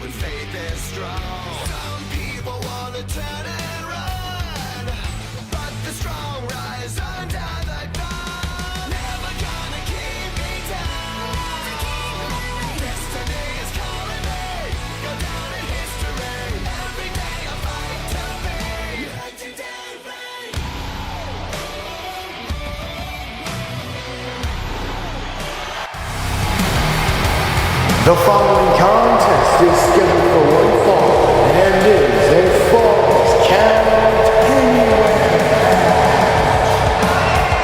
when faith is strong. Some people wanna turn and run, but the strong rise under the gun. Never gonna keep me down. Destiny is calling me, go down in history. Every day I fight to be legendary. The following contest is scheduled for one fall and is a Falls Count Anywhere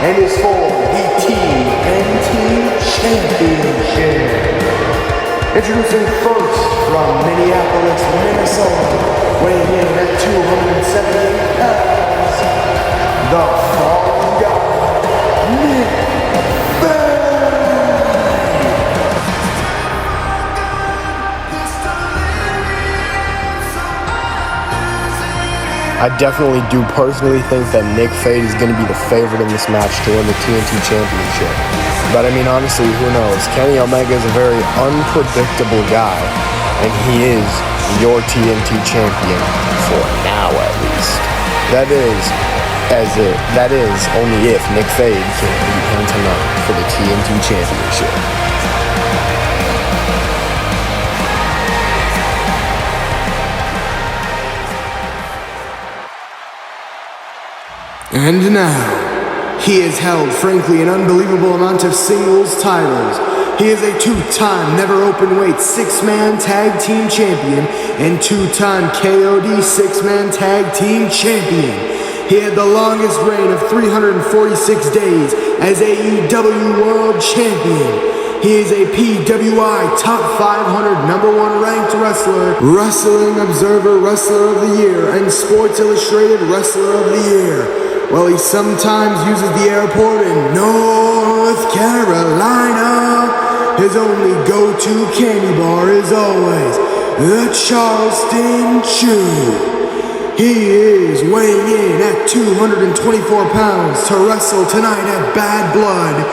and is for the TNT Championship. Introducing first from Minneapolis, Minnesota, weighing in at 278 pounds, the Fallen God, NickFade. I definitely do personally think that NickFade is going to be the favorite in this match to win the TNT Championship. But I mean, honestly, who knows? Kenny Omega is a very unpredictable guy, and he is your TNT champion for now, at least. That is only if NickFade can beat him tonight for the TNT Championship. And now, he has held, frankly, an unbelievable amount of singles titles. He is a two-time never open weight six-man tag team champion and two-time KOD six-man tag team champion. He had the longest reign of 346 days as AEW World Champion. He is a PWI Top 500 #1 ranked wrestler, Wrestling Observer Wrestler of the Year, and Sports Illustrated Wrestler of the Year. Well, he sometimes uses the airport in North Carolina. His only go-to candy bar is always the Charleston Chew. He is weighing in at 224 pounds to wrestle tonight at Bad Blood.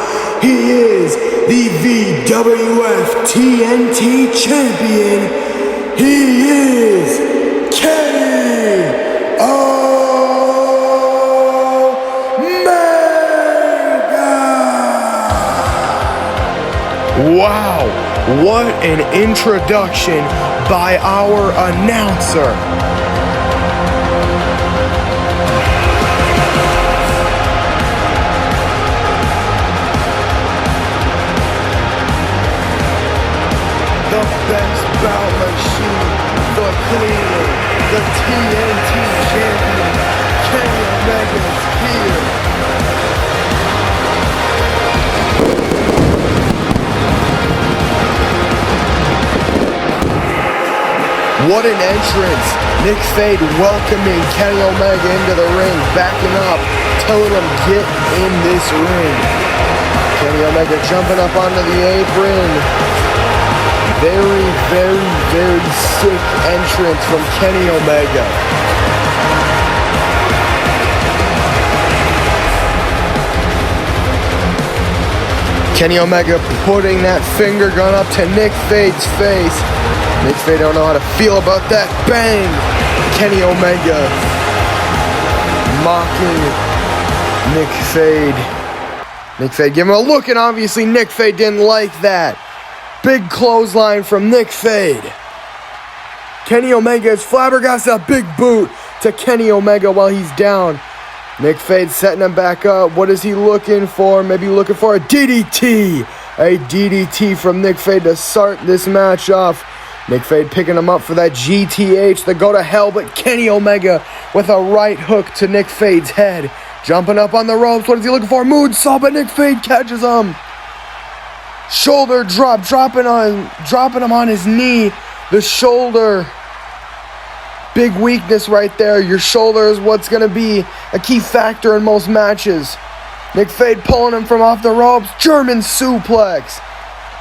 He is the VWF TNT champion. He is Karrion. Wow, what an introduction by our announcer. The best bout machine, the cleaner, the TNT champion, Kenny Omega's here. What an entrance. NickFade welcoming Kenny Omega into the ring, backing up, telling him get in this ring. Kenny Omega jumping up onto the apron. Very, very, very sick entrance from Kenny Omega. Kenny Omega putting that finger gun up to NickFade's face. NickFade don't know how to feel about that. Bang! Kenny Omega mocking NickFade. NickFade giving him a look, and obviously NickFade didn't like that. Big clothesline from NickFade. Kenny Omega is flabbergasted, a big boot to Kenny Omega while he's down. NickFade setting him back up. What is he looking for? Maybe looking for a DDT. A DDT from NickFade to start this match off. NickFade picking him up for that GTH, the go to hell, but Kenny Omega with a right hook to NickFade's head. Jumping up on the ropes. What is he looking for? Moonsault, but NickFade catches him. Shoulder drop, dropping him on his knee. The shoulder. Big weakness right there. Your shoulder is what's going to be a key factor in most matches. NickFade pulling him from off the ropes. German suplex.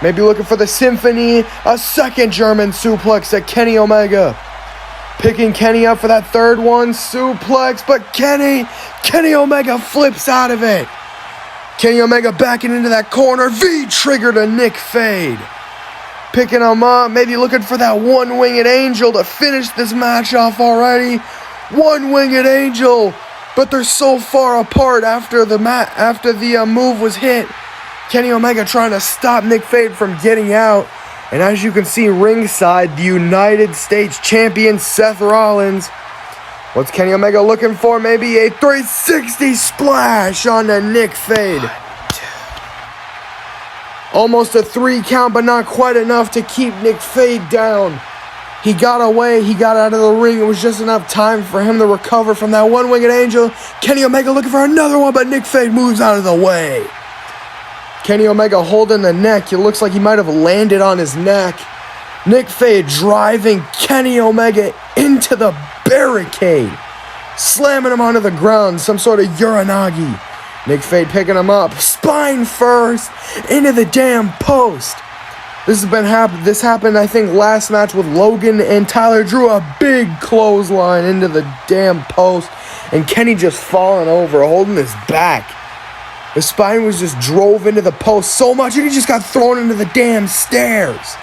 Maybe looking for the symphony. A second German suplex at Kenny Omega. Picking Kenny up for that third one. Suplex. But Kenny Omega flips out of it. Kenny Omega backing into that corner. V-trigger to NickFade. Picking him up, maybe looking for that one-winged angel to finish this match off already. One-winged angel, but they're so far apart after the move was hit. Kenny Omega trying to stop NickFade from getting out. And as you can see ringside, the United States Champion Seth Rollins. What's Kenny Omega looking for? Maybe a 360 splash on the NickFade. Almost a 3 count, but not quite enough to keep NickFade down. He got away, he got out of the ring. It was just enough time for him to recover from that one-winged angel. Kenny Omega looking for another one, but NickFade moves out of the way. Kenny Omega holding the neck. It looks like he might have landed on his neck. NickFade driving Kenny Omega into the barricade, slamming him onto the ground, some sort of Uranagi. NickFade picking him up, spine first, into the damn post. This happened, I think, last match with Logan and Tyler Drew. A big clothesline into the damn post, and Kenny just falling over, holding his back. The spine was just drove into the post so much, and he just got thrown into the damn stairs.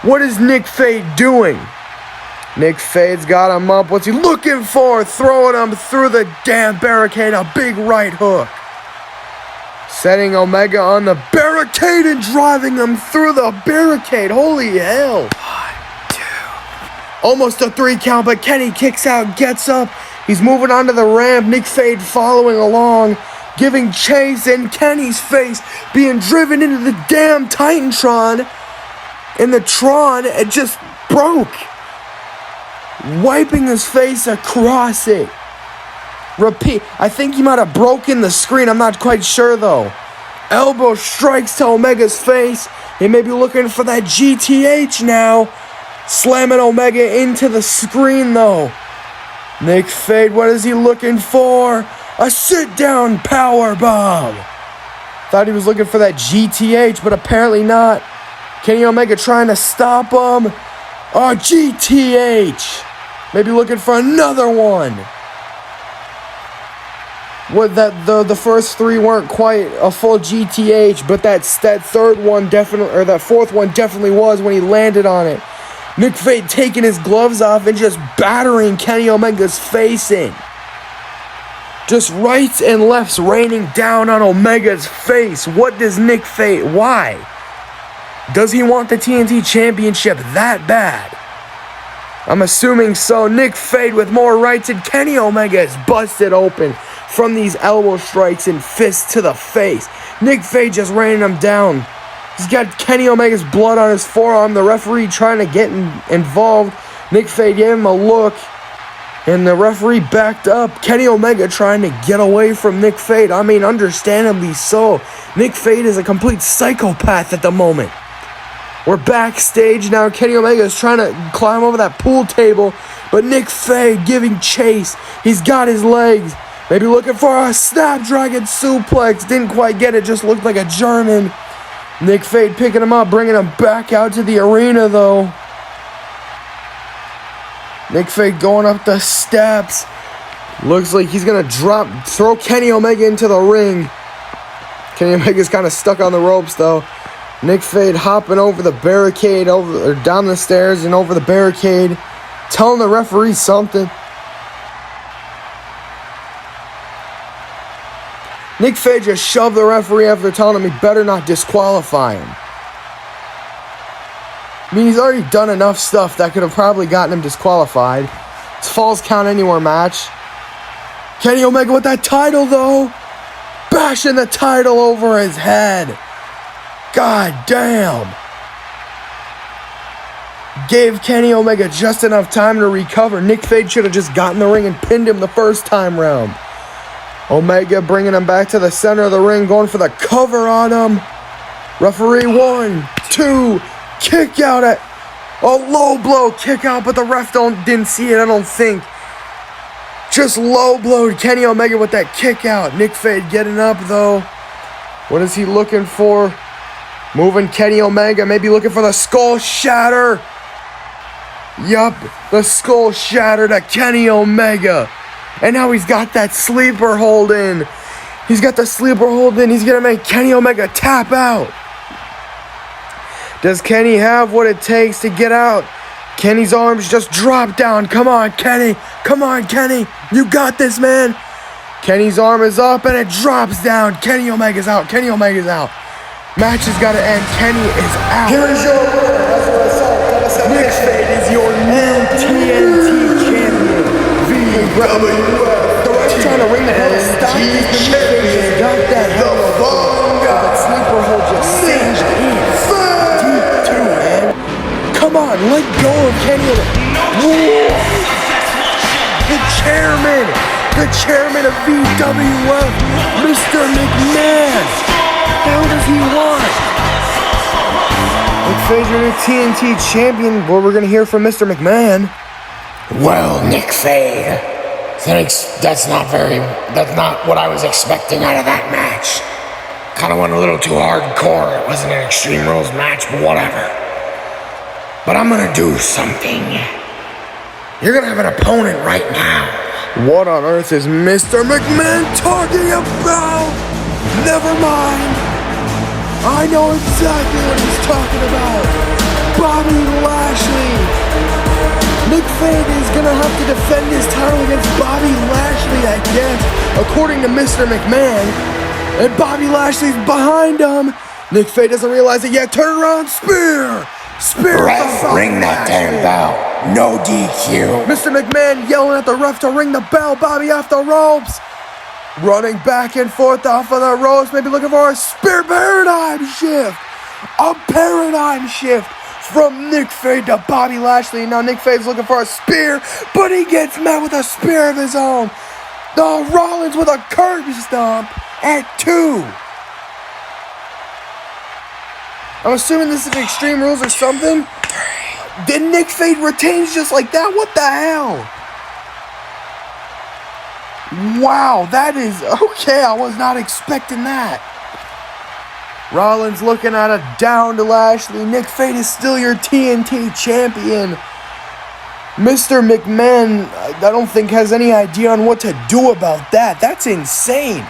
What is NickFade doing? NickFade's got him up. What's he looking for? Throwing him through the damn barricade. A big right hook. Setting Omega on the barricade and driving him through the barricade. Holy hell. 1, 2. Almost a 3 count, but Kenny kicks out, gets up. He's moving onto the ramp. NickFade following along, giving chase, and Kenny's face being driven into the damn Titantron. And the Tron, it just broke, wiping his face across it. Repeat. I think he might have broken the screen. I'm not quite sure though. Elbow strikes to Omega's face. He may be looking for that GTH now. Slamming Omega into the screen though. NickFade, what is he looking for? A sit-down power bomb. Thought he was looking for that GTH, but apparently not. Kenny Omega trying to stop him. Oh, GTH. Maybe looking for another one. What the first 3 weren't quite a full GTH, but that third one definitely, or that fourth one definitely was when he landed on it. NickFade taking his gloves off and just battering Kenny Omega's face in. Just rights and lefts raining down on Omega's face. What does NickFade, why? Does he want the TNT Championship that bad? I'm assuming so. NickFade with more rights, and Kenny Omega is busted open from these elbow strikes and fists to the face. NickFade just raining him down. He's got Kenny Omega's blood on his forearm. The referee trying to get involved. NickFade gave him a look, and the referee backed up. Kenny Omega trying to get away from NickFade. I mean, understandably so. NickFade is a complete psychopath at the moment. We're backstage now. Kenny Omega is trying to climb over that pool table, but NickFade giving chase. He's got his legs. Maybe looking for a Snapdragon suplex. Didn't quite get it. Just looked like a German. NickFade picking him up, bringing him back out to the arena, though. NickFade going up the steps. Looks like he's going to throw Kenny Omega into the ring. Kenny Omega's kind of stuck on the ropes, though. NickFade hopping over the barricade, down the stairs and over the barricade, telling the referee something. NickFade just shoved the referee after telling him he better not disqualify him. I mean, he's already done enough stuff that could have probably gotten him disqualified. It's Falls Count Anywhere match. Kenny Omega with that title, though. Bashing the title over his head. God damn. Gave Kenny Omega just enough time to recover. NickFade should have just gotten in the ring and pinned him the first time round. Omega bringing him back to the center of the ring, going for the cover on him. Referee 1, 2, kick out at a low blow kick out, but the ref didn't see it, I don't think. Just low blowed Kenny Omega with that kick out. NickFade getting up though. What is he looking for? Moving Kenny Omega, maybe looking for the skull shatter. Yup, the skull shatter to Kenny Omega. And now he's got that sleeper hold in. He's got the sleeper hold in. He's going to make Kenny Omega tap out. Does Kenny have what it takes to get out? Kenny's arms just drop down. Come on, Kenny. Come on, Kenny. You got this, man. Kenny's arm is up and it drops down. Kenny Omega's out. Kenny Omega's out. Match has got to end. Kenny is out. Here is your winner. That's what I said. NickFade is your new TNT champion. VWF. The ref's trying to ring the bell to stop this, but NickFade just got that hell of a sleeper hold just singed in. Deep too, man. Come on, let go of Kenny. The chairman of VWF, Mr. McMahon. What the hell does he want? NickFade, your new TNT champion. Well, we're gonna hear from Mr. McMahon. Well, NickFade, that's not what I was expecting out of that match. Kind of went a little too hardcore. It wasn't an Extreme Rules match, but whatever. But I'm gonna do something. You're gonna have an opponent right now. What on earth is Mr. McMahon talking about? Never mind. I know exactly what he's talking about. Bobby Lashley. NickFade is gonna have to defend his title against Bobby Lashley, I guess, according to Mr. McMahon. And Bobby Lashley's behind him. NickFade doesn't realize it yet. Turn around, spear. Spear. Ref, ring that damn bell. No DQ. Mr. McMahon yelling at the ref to ring the bell. Bobby off the ropes. Running back and forth off of the ropes. Maybe looking for a spear paradigm shift. A paradigm shift from NickFade to Bobby Lashley. Now NickFade's looking for a spear, but he gets met with a spear of his own. Rollins with a curb stomp at 2. I'm assuming this is Extreme Rules or something. Did NickFade retains just like that? What the hell? Wow, that is okay. I was not expecting that. Rollins looking at a down to Lashley. NickFade is still your TNT champion. Mr. McMahon, I don't think has any idea on what to do about that. That's insane.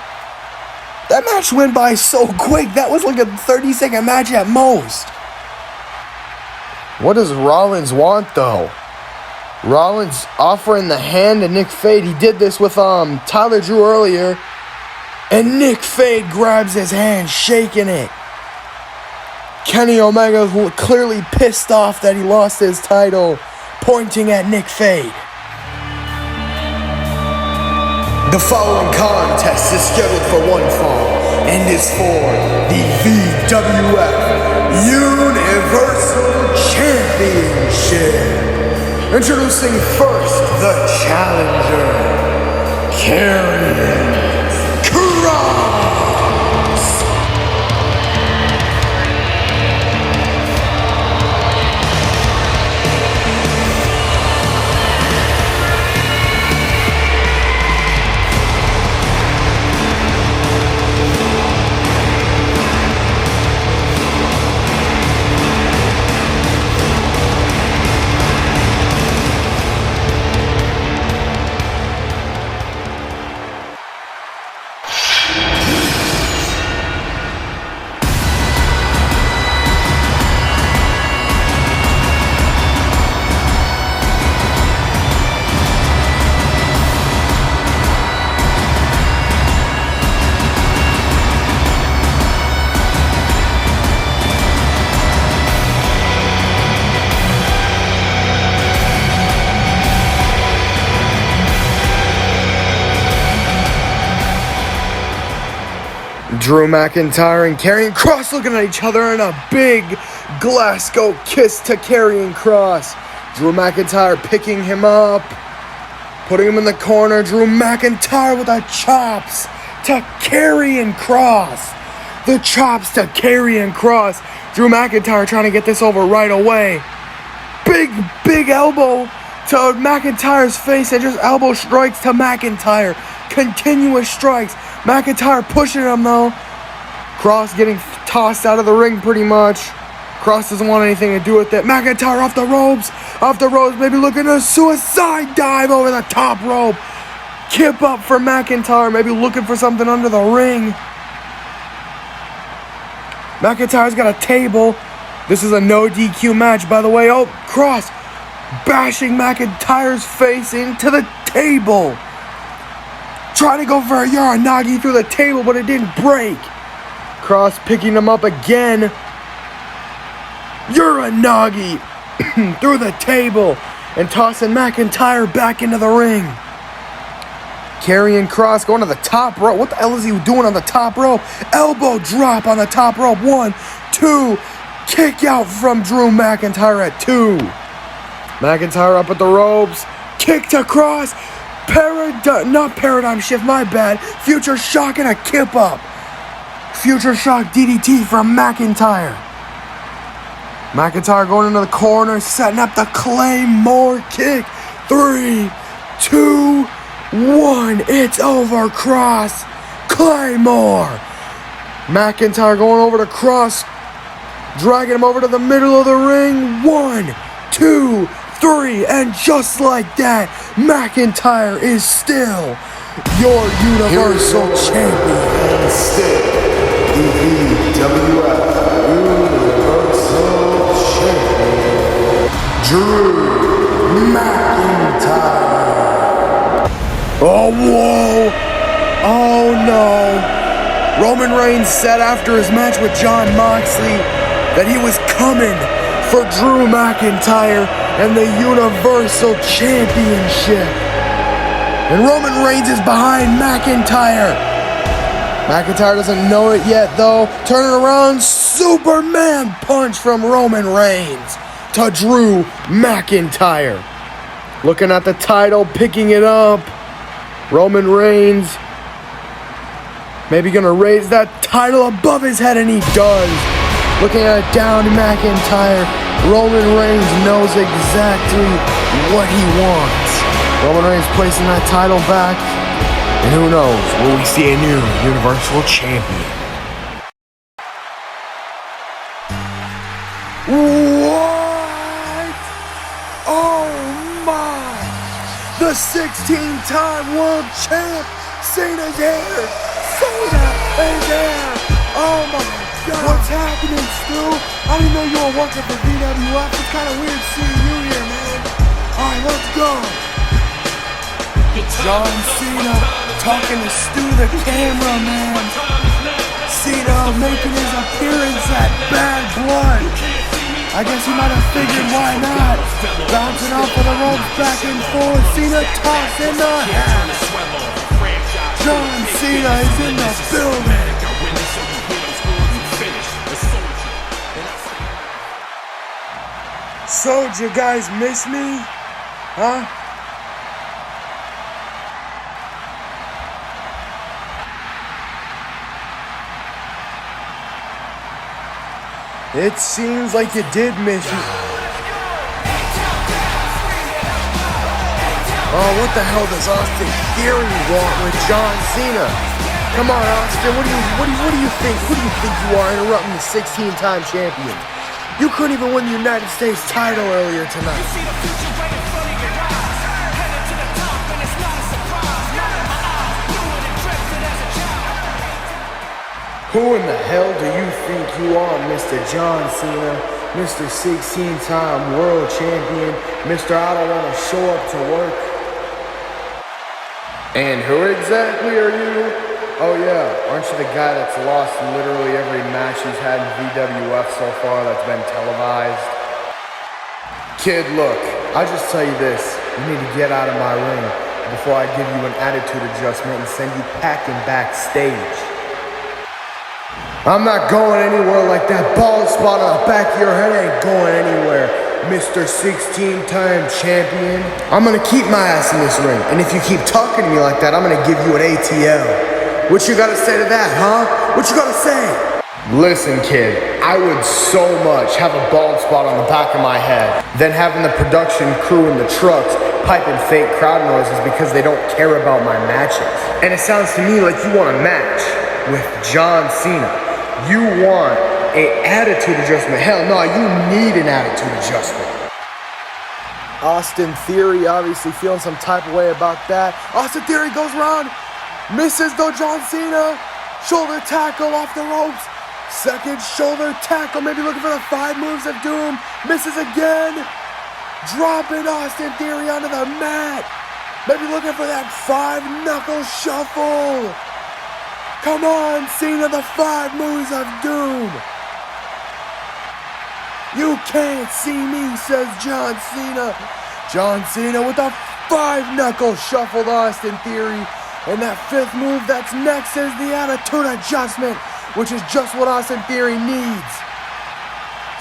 That match went by so quick. That was like a 30-second match at most. What does Rollins want, though? Rollins offering the hand to NickFade. He did this with Tyler Drew earlier. And NickFade grabs his hand, shaking it. Kenny Omega clearly pissed off that he lost his title, pointing at NickFade. The following contest is scheduled for one fall and is for the VWF Universal Championship. Introducing first the challenger, Karrion. Drew McIntyre and Karrion Kross looking at each other in a big Glasgow kiss to Karrion Kross. Drew McIntyre picking him up, putting him in the corner. Drew McIntyre with the chops to Karrion Kross. The chops to Karrion Kross. Drew McIntyre trying to get this over right away. Big elbow to McIntyre's face and just elbow strikes to McIntyre. Continuous strikes. McIntyre pushing him though. Kross getting tossed out of the ring pretty much. Kross doesn't want anything to do with it. McIntyre off the ropes, maybe looking at a suicide dive over the top rope. Kip up for McIntyre, maybe looking for something under the ring. McIntyre's got a table. This is a no DQ match, by the way. Oh, Kross bashing McIntyre's face into the table. Trying to go for a Uranagi through the table, but it didn't break. Kross picking him up again. Uranagi through the table and tossing McIntyre back into the ring. Karrion Kross going to the top rope. What the hell is he doing on the top rope? Elbow drop on the top rope. 1, 2. Kick out from Drew McIntyre at 2. McIntyre up at the ropes. Kick to Kross. Not paradigm shift, my bad. Future shock and a kip up. Future shock DDT from McIntyre. McIntyre going into the corner, setting up the Claymore kick. 3, 2, 1. It's over, Kross. Claymore. McIntyre going over to Kross, dragging him over to the middle of the ring. 1, 2, 3, and just like that, McIntyre is still your Universal Champion. And still, the VWF Universal Champion, Drew McIntyre. Oh, whoa. Oh, no. Roman Reigns said after his match with Jon Moxley that he was coming for Drew McIntyre and the Universal Championship. And Roman Reigns is behind McIntyre. McIntyre doesn't know it yet, though. Turning around, Superman punch from Roman Reigns to Drew McIntyre. Looking at the title, picking it up. Roman Reigns maybe gonna raise that title above his head, and he does. Looking at it down to McIntyre. Roman Reigns knows exactly what he wants. Roman Reigns placing that title back. And who knows, will we see a new Universal Champion? What? Oh my! The 16-time world champ, Cena's here! Cena is here! Oh my God! What's happening, Stu? I didn't know you were working for VWF. It's kind of weird seeing you here, man. Alright, let's go. John Cena talking to Stu the cameraman. Cena making his appearance at Bad Blood. I guess he might have figured why not. Bouncing off of the ropes back and forth. Cena tossing the hat. John Cena is in the building. So, did you guys miss me? Huh? It seems like you did miss you. Oh, what the hell does Austin Theory want with John Cena? Come on, Austin, what do you think? Who do you think you are, interrupting the 16-time champion? You couldn't even win the United States title earlier tonight. Who in the hell do you think you are, Mr. John Cena, Mr. 16-time world champion, Mr. I don't want to show up to work? And who exactly are you? Oh yeah, aren't you the guy that's lost literally every match he's had in VWF so far that's been televised? Kid, look, I just tell you this, you need to get out of my ring before I give you an attitude adjustment and send you packing backstage. I'm not going anywhere like that bald spot on the back of your head ain't going anywhere, Mr. 16-time champion. I'm gonna keep my ass in this ring, and if you keep talking to me like that, I'm gonna give you an ATL. What you gotta say to that, huh? What you gotta say? Listen, kid, I would so much have a bald spot on the back of my head than having the production crew in the trucks piping fake crowd noises because they don't care about my matches. And it sounds to me like you want a match with John Cena. You want an attitude adjustment. Hell no, you need an attitude adjustment. Austin Theory obviously feeling some type of way about that. Austin Theory goes around, misses though John Cena. Shoulder tackle off the ropes. Second shoulder tackle, maybe looking for the 5 moves of doom. Misses again. Dropping Austin Theory onto the mat. Maybe looking for that 5-knuckle shuffle. Come on, Cena, the 5 moves of doom. You can't see me, says John Cena. John Cena with a 5-knuckle shuffle to Austin Theory. And that 5th move that's next is the attitude adjustment, which is just what Austin Theory needs.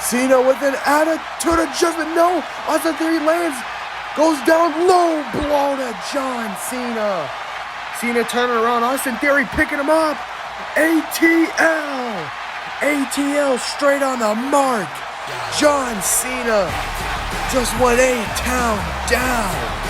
Cena with an attitude adjustment. No, Austin Theory lands, goes down low blow to John Cena. Cena turning around, Austin Theory picking him up. ATL. ATL straight on the mark. John Cena just went A-Town down.